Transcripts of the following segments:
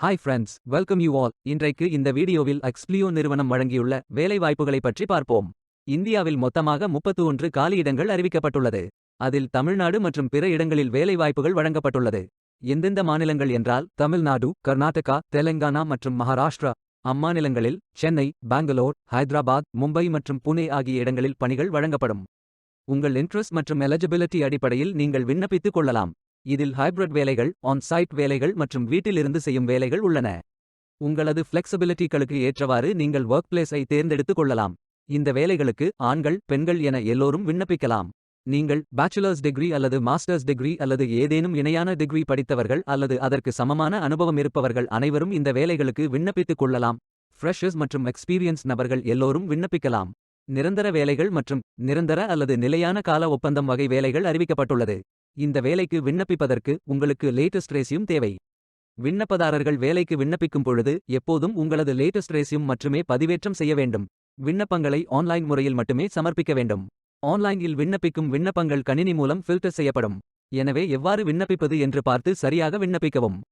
Hi friends, welcome you all. இன்றைக்கு இந்த வீடியோவில் எக்ஸ்ப்ளியோ நிறுவனம் வழங்கியுள்ள வேலைவாய்ப்புகளை பற்றி பார்ப்போம். இந்தியாவில் மொத்தமாக 31 காலியிடங்கள் அறிவிக்கப்பட்டுள்ளது. அதில் தமிழ்நாடு மற்றும் பிற இடங்களில் வேலைவாய்ப்புகள் வழங்கப்பட்டுள்ளது. எந்தெந்த மாநிலங்கள் என்றால் தமிழ்நாடு, கர்நாடகா, தெலங்கானா மற்றும் மகாராஷ்டிரா. அம்மாநிலங்களில் சென்னை, பெங்களூர், ஹைதராபாத், மும்பை மற்றும் புனே ஆகிய இடங்களில் பணிகள் வழங்கப்படும். உங்கள் இன்ட்ரெஸ்ட் மற்றும் எலிஜிபிலிட்டி அடிப்படையில் நீங்கள் விண்ணப்பித்துக் கொள்ளலாம். இதில் ஹைப்ரிட் வேலைகள், ஆன் சைட் வேலைகள் மற்றும் வீட்டிலிருந்து செய்யும் வேலைகள் உள்ளன. உங்களது ஃப்ளெக்சிபிலிட்டிகளுக்கு ஏற்றவாறு நீங்கள் ஒர்க் பிளேஸை தேர்ந்தெடுத்துக் கொள்ளலாம். இந்த வேலைகளுக்கு ஆண்கள், பெண்கள் என எல்லோரும் விண்ணப்பிக்கலாம். நீங்கள் பேச்சுலர்ஸ் டிகிரி அல்லது மாஸ்டர்ஸ் டிகிரி அல்லது ஏதேனும் இணையான டிகிரி படித்தவர்கள் அல்லது அதற்கு சமமான அனுபவம் இருப்பவர்கள் அனைவரும் இந்த வேலைகளுக்கு விண்ணப்பித்துக் கொள்ளலாம். ஃப்ரெஷர்ஸ் மற்றும் எக்ஸ்பீரியன்ஸ் நபர்கள் எல்லோரும் விண்ணப்பிக்கலாம். நிரந்தர வேலைகள் மற்றும் நிரந்தர அல்லது நிலையான கால ஒப்பந்தம் வகை வேலைகள் அறிவிக்கப்பட்டுள்ளது. இந்த வேலைக்கு விண்ணப்பிப்பதற்கு உங்களுக்கு லேட்டஸ்ட் ரெஸ்யூம் தேவை. விண்ணப்பதாரர்கள் வேலைக்கு விண்ணப்பிக்கும் பொழுது எப்போதும் உங்களது லேட்டஸ்ட் ரெஸ்யூம் மட்டுமே பதிவேற்றம் செய்ய வேண்டும். விண்ணப்பங்களை ஆன்லைன் முறையில் மட்டுமே சமர்ப்பிக்க வேண்டும். ஆன்லைனில் விண்ணப்பிக்கும் விண்ணப்பங்கள் கணினி மூலம் ஃபில்டர் செய்யப்படும். எனவே எவ்வாறு விண்ணப்பிப்பது என்று பார்த்து சரியாக விண்ணப்பிக்கவும்.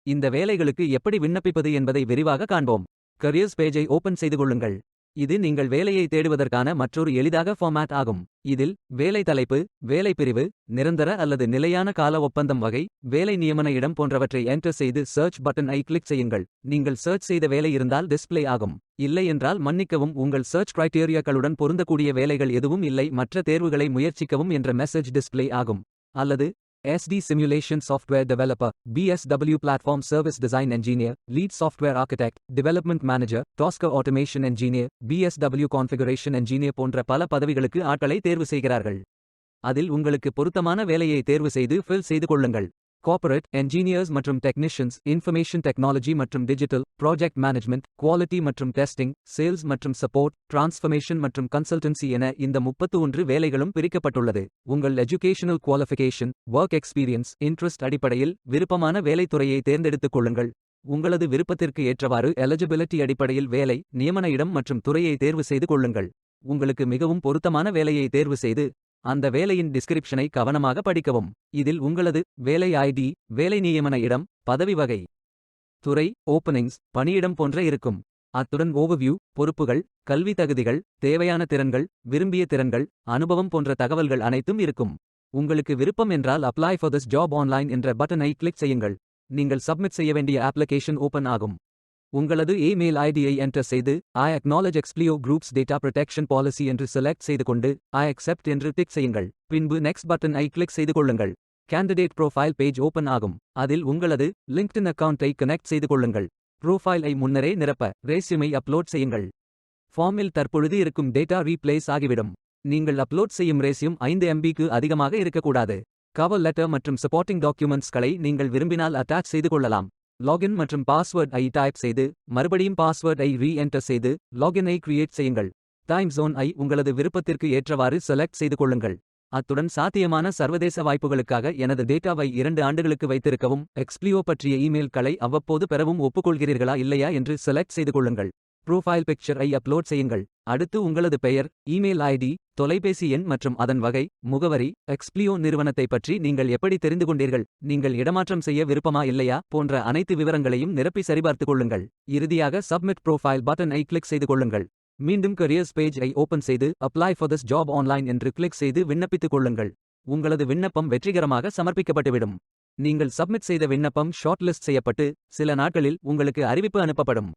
இந்த வேலைகளுக்கு எப்படி விண்ணப்பிப்பது என்பதை விரிவாக காண்போம். கரியர்ஸ் பேஜை ஓபன் செய்து கொள்ளுங்கள். இது நீங்கள் வேலையை தேடுவதற்கான மற்றொரு எளிதாக ஃபார்மேட் ஆகும். இதில் வேலை தலைப்பு, வேலை பிரிவு, நிரந்தர அல்லது நிலையான கால ஒப்பந்தம் வகை, வேலை நியமன இடம் போன்றவற்றை என்டர் செய்து சர்ச் பட்டனை கிளிக் செய்யுங்கள். நீங்கள் சர்ச் செய்த வேலை இருந்தால் டிஸ்ப்ளே ஆகும். இல்லை என்றால் மன்னிக்கவும், உங்கள் சர்ச் கிரைட்டீரியாக்களுடன் பொருந்தக்கூடிய வேலைகள் எதுவும் இல்லை, மற்ற தேர்வுகளை முயற்சிக்கவும் என்ற மெசேஜ் டிஸ்ப்ளே ஆகும். அல்லது SD Simulation Software Developer, BSW Platform Service Design Engineer, Lead Software Architect, Development Manager, Tosca Automation Engineer, BSW Configuration Engineer போன்ற பல பதவிகளுக்கு ஆட்களை தேர்வு செய்கிறார்கள். அதில் உங்களுக்கு பொருத்தமான வேலையை தேர்வு செய்து ஃபில் செய்து கொள்ளுங்கள். கார்ப்பரேட் என்ஜினியர்ஸ் மற்றும் டெக்னீஷியன்ஸ், இன்ஃபர்மேஷன் டெக்னாலஜி மற்றும் டிஜிட்டல், ப்ராஜெக்ட் மேனேஜ்மெண்ட், குவாலிட்டி மற்றும் டெஸ்டிங், சேல்ஸ் மற்றும் சப்போர்ட், டிரான்ஸ்ஃபர்மேஷன் மற்றும் கன்சல்டன்சி என இந்த 31 வேலைகளும் பிரிக்கப்பட்டுள்ளது. உங்கள் educational qualification, work experience, interest அடிப்படையில் விருப்பமான வேலைத்துறையை தேர்ந்தெடுத்துக் கொள்ளுங்கள். உங்களது விருப்பத்திற்கு ஏற்றவாறு எலிஜிபிலிட்டி அடிப்படையில் வேலை, நியமன இடம் மற்றும் துறையை தேர்வு செய்து கொள்ளுங்கள். உங்களுக்கு மிகவும் பொருத்தமான வேலையை தேர்வு செய்து அந்த வேலையின் டிஸ்கிரிப்ஷனை கவனமாக படிக்கவும். இதில் உங்களது வேலை ஐடி, வேலை நியமன இடம், பதவி வகை, துறை, ஓப்பனிங்ஸ், பணியிடம் போன்ற இருக்கும். அத்துடன் ஓவர்வியூ, பொறுப்புகள், கல்வி தகுதிகள், தேவையான திறன்கள், விரும்பிய திறன்கள், அனுபவம் போன்ற தகவல்கள் அனைத்தும் இருக்கும். உங்களுக்கு விருப்பம் என்றால் apply for this job online என்ற பட்டனை கிளிக் செய்யுங்கள். நீங்கள் சப்மிட் செய்ய வேண்டிய அப்ளிகேஷன் ஓபன் ஆகும். உங்களது இமெயில் ஐடியை என்டர் செய்து I acknowledge Expleo groups data protection policy என்று செலக்ட் செய்து கொண்டு ஐ அக்செப்ட் என்று டிக் செய்யுங்கள். பின்பு நெக்ஸ்ட் பட்டனை கிளிக் செய்து கொள்ளுங்கள். கேண்டிடேட் ப்ரோஃபைல் பேஜ் ஓபன் ஆகும். அதில் உங்களது லிங்க்டின் அக்கவுண்டை கனெக்ட் செய்து கொள்ளுங்கள். ப்ரோஃபைலை முன்னரே நிரப்ப ரெஸ்யூமை அப்லோட் செய்யுங்கள். ஃபார்மில் தற்பொழுது இருக்கும் டேட்டா ரீப்ளேஸ் ஆகிவிடும். நீங்கள் அப்லோட் செய்யும் ரெஸ்யூம் 5 MBக்கு அதிகமாக இருக்கக்கூடாது. கவர் லெட்டர் மற்றும் சப்போர்ட்டிங் டாக்குமெண்ட்ஸ்களை நீங்கள் விரும்பினால் அட்டாச் செய்து கொள்ளலாம். லாகின் மற்றும் பாஸ்வேர்ட் ஐ டைப் செய்து மறுபடியும் பாஸ்வேர்ட் ஐ ரீஎன்டர் செய்து லாகின் ஐ கிரியேட் செய்யுங்கள். டைம் ஜோன் ஐ உங்களது விருப்பத்திற்கு ஏற்றவாறு செலக்ட் செய்து கொள்ளுங்கள். அத்துடன் சாத்தியமான சர்வதேச வாய்ப்புகளுக்காக எனது டேட்டாவை 2 ஆண்டுகளுக்கு வைத்திருக்கவும், எக்ஸ்ப்ளியோ பற்றிய இமெயில்களை அவ்வப்போது பெறவும் ஒப்புக்கொள்கிறீர்களா இல்லையா என்று செலக்ட் செய்து கொள்ளுங்கள். ப்ரோஃபைல் பிக்சர் ஐ அப்லோட் செய்யுங்கள். அடுத்து உங்களது பெயர், இமெயில் ஐடி, தொலைபேசி எண் மற்றும் அதன் வகை, முகவரி, எக்ஸ்ப்ளியோ நிறுவனத்தை பற்றி நீங்கள் எப்படி தெரிந்து கொண்டீர்கள், நீங்கள் இடமாற்றம் செய்ய விருப்பமா இல்லையா போன்ற அனைத்து விவரங்களையும் நிரப்பி சரிபார்த்துக் கொள்ளுங்கள். இறுதியாக சப்மிட் ப்ரோஃபைல் பட்டன் ஐ கிளிக் செய்து கொள்ளுங்கள். மீண்டும் கரியர்ஸ் பேஜ் ஐ ஓபன் செய்து apply for this job online என்று கிளிக் செய்து விண்ணப்பித்துக் கொள்ளுங்கள். உங்களது விண்ணப்பம் வெற்றிகரமாக சமர்ப்பிக்கப்பட்டுவிடும். நீங்கள் சப்மிட் செய்த விண்ணப்பம் ஷார்ட் லிஸ்ட் செய்யப்பட்டு சில நாட்களில் உங்களுக்கு அறிவிப்பு அனுப்பப்படும்.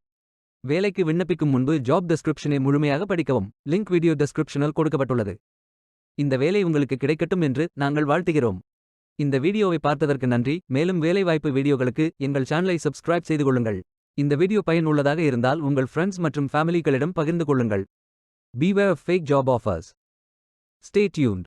வேலைக்கு விண்ணப்பிக்கும் முன்பு ஜாப் டெஸ்கிரிப்ஷனை முழுமையாக படிக்கவும். லிங்க் வீடியோ டெஸ்கிரிப்ஷனில் கொடுக்கப்பட்டுள்ளது. இந்த வேலை உங்களுக்கு கிடைக்கட்டும் என்று நாங்கள் வாழ்த்துகிறோம். இந்த வீடியோவை பார்த்ததற்கு நன்றி. மேலும் வேலைவாய்ப்பு வீடியோகளுக்கு எங்கள் சேனலை சப்ஸ்கிரைப் செய்து கொள்ளுங்கள். இந்த வீடியோ பயனுள்ளதாக இருந்தால் உங்கள் ஃப்ரெண்ட்ஸ் மற்றும் ஃபேமிலிகளிடம் பகிர்ந்து கொள்ளுங்கள். Beware of fake job offers. Stay tuned.